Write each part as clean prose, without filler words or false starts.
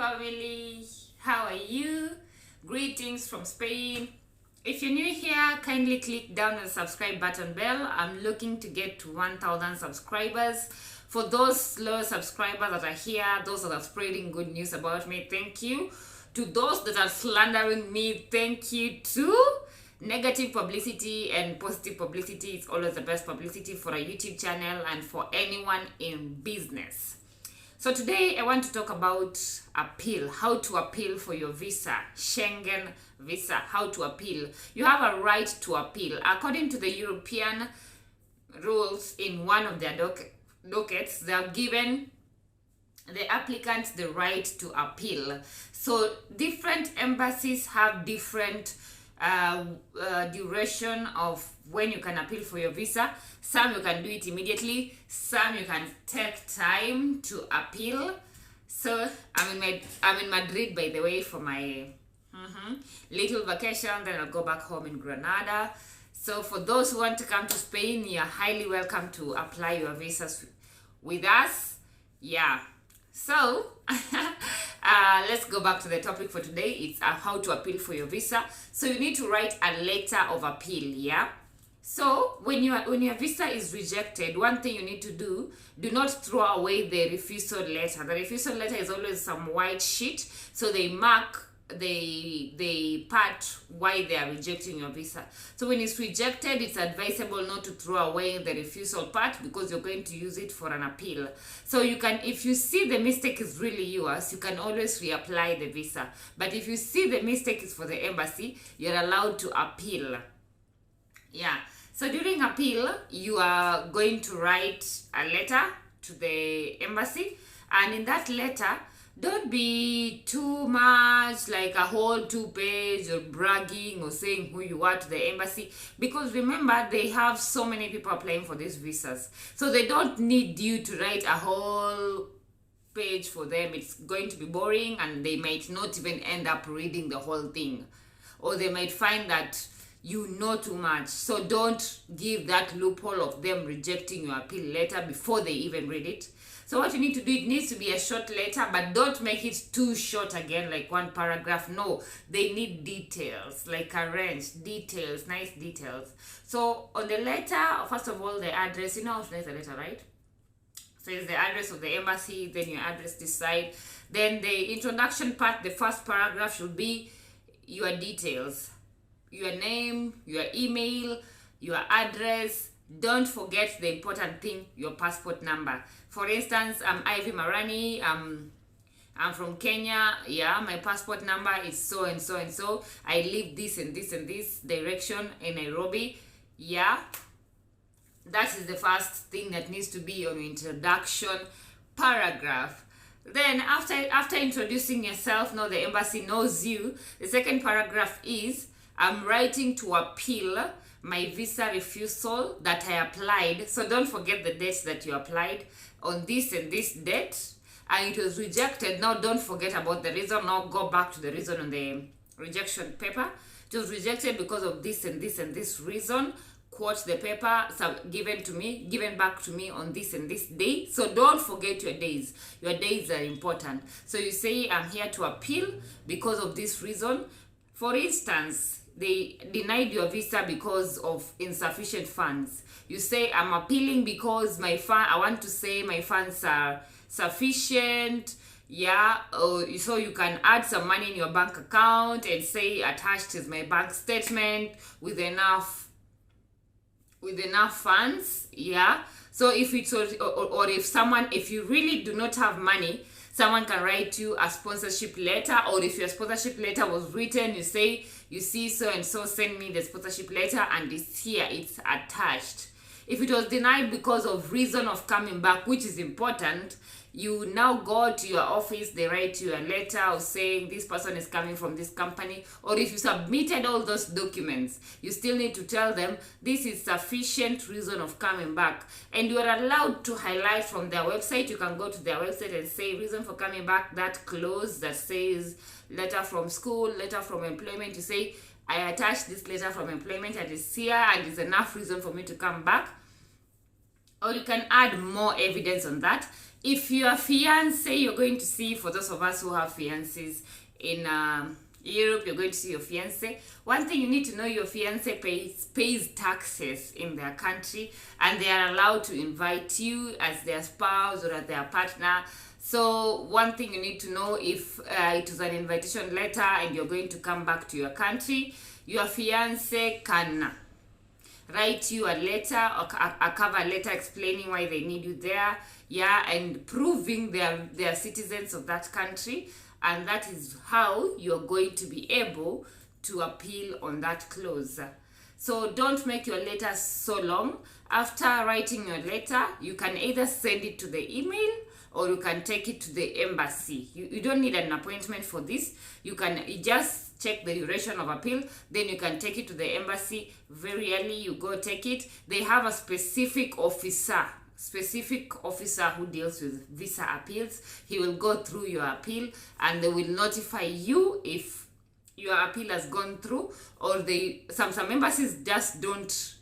family, how are you? Greetings from Spain. If you're new here, kindly click down the subscribe button bell. I'm looking to get to 1,000 subscribers. For those slow subscribers that are here, those that are spreading good news about me, thank you. To those that are slandering me, thank you too. Negative publicity and positive publicity is always the best publicity for a YouTube channel and for anyone in business. So today I want to talk about appeal, how to appeal for your visa, Shengen visa, how to appeal. You have a right to appeal. According to the European rules in one of their dockets, they have given the applicant the right to appeal. So different embassies have different duration of when you can appeal for your visa. Some you can do it immediately, some you can take time to appeal. So I'm in Madrid, by the way, for my little vacation. Then I'll go back home in Granada. So for those who want to come to Spain, you're highly welcome to apply your visas with us. Yeah, so let's go back to the topic for today. It's how to appeal for your visa. So you need to write a letter of appeal. Yeah, so when your visa is rejected, one thing you need to do not throw away the refusal letter. The refusal letter is always some white sheet, so they mark the part why they are rejecting your visa. So when it's rejected, it's advisable not to throw away the refusal part because you're going to use it for an appeal. So you can, if you see the mistake is really yours, you can always reapply the visa. But if you see the mistake is for the embassy, you're allowed to appeal. Yeah, so during appeal, you are going to write a letter to the embassy, and in that letter, don't be too much like a whole 2-page or bragging or saying who you are to the embassy, because remember, they have so many people applying for these visas, so they don't need you to write a whole page for them. It's going to be boring and they might not even end up reading the whole thing, or they might find that you know too much. So don't give that loophole of them rejecting your appeal letter before they even read it. So what you need to do, it needs to be a short letter, but don't make it too short again, like one paragraph. No, they need details, like arranged details, nice details. So on the letter, first of all, the address, you know how to write a letter, right? So it's the address of the embassy, then your address this side. Then the introduction part, the first paragraph should be your details, your name, your email, your address. Don't forget the important thing, your passport number. For instance, I'm Ivy Marani. I'm from Kenya. Yeah, my passport number is so and so and so. I live this and this and this direction in Nairobi. Yeah, that is the first thing that needs to be on your introduction paragraph. Then after introducing yourself, now the embassy knows you. The second paragraph is, I'm writing to appeal my visa refusal that I applied. So don't forget the date that you applied on this and this date, and it was rejected. Now don't forget about the reason. Now go back to the reason on the rejection paper. It was rejected because of this and this and this reason. Quote the paper given back to me on this and this day. So don't forget your days. Your days are important. So you say, I'm here to appeal because of this reason. For instance, they denied your visa because of insufficient funds. You say, I'm appealing because I want to say my funds are sufficient. Yeah, so you can add some money in your bank account and say, attached is my bank statement with enough funds. Yeah, so if it's or if you really do not have money, someone can write you a sponsorship letter, or if your sponsorship letter was written, you say, you see so and so, send me the sponsorship letter and it's here, it's attached. If it was denied because of reason of coming back, which is important, you now go to your office, they write you a letter of saying this person is coming from this company. Or if you submitted all those documents, you still need to tell them this is sufficient reason of coming back. And you are allowed to highlight from their website. You can go to their website and say reason for coming back, that clause that says letter from school, letter from employment. You say, I attached this letter from employment and it's here and it's enough reason for me to come back. Or you can add more evidence on that. if your fiance, you're going to see, for those of us who have fiancés in Europe, you're going to see your fiance. One thing you need to know, your fiance pays taxes in their country, and they are allowed to invite you as their spouse or as their partner. So one thing you need to know, if it is an invitation letter and you're going to come back to your country, your fiance can write you a letter or a cover letter explaining why they need you there, yeah, and proving they're citizens of that country, and that is how you're going to be able to appeal on that clause. So don't make your letter so long. After writing your letter, you can either send it to the email or you can take it to the embassy. You don't need an appointment for this. You just check the duration of appeal, then you can take it to the embassy. Very early, you go take it. They have a specific officer who deals with visa appeals. He will go through your appeal and they will notify you if your appeal has gone through, or some embassies just don't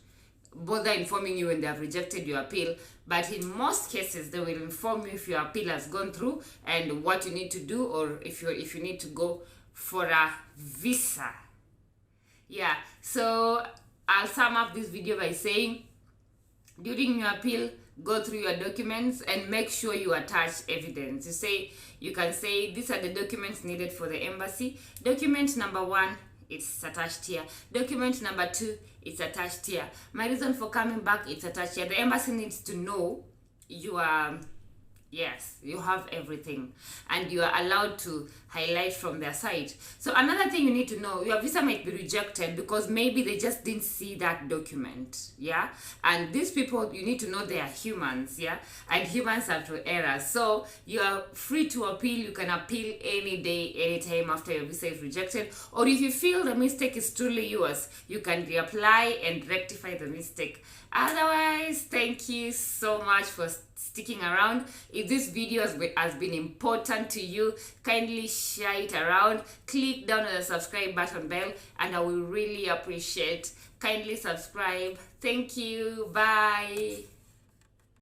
bother informing you when they have rejected your appeal, but in most cases they will inform you if your appeal has gone through and what you need to do, or if you need to go for a visa. Yeah, so I'll sum up this video by saying, during your appeal, go through your documents and make sure you attach evidence. You can say these are the documents needed for the embassy. Document number 1, it's attached here. Document number 2, it's attached here. My reason for coming back, it's attached here. The embassy needs to know you are, yes, you have everything, and you are allowed to highlight from their side. So another thing you need to know, your visa might be rejected because maybe they just didn't see that document, yeah? And these people, you need to know they are humans, yeah? And humans have to error. So you are free to appeal. You can appeal any day, anytime after your visa is rejected. Or if you feel the mistake is truly yours, you can reapply and rectify the mistake. Otherwise, thank you so much for sticking around. If this video has been important to you, kindly share it around. Click down on the subscribe button bell, and I will really appreciate. Kindly subscribe. Thank you. Bye.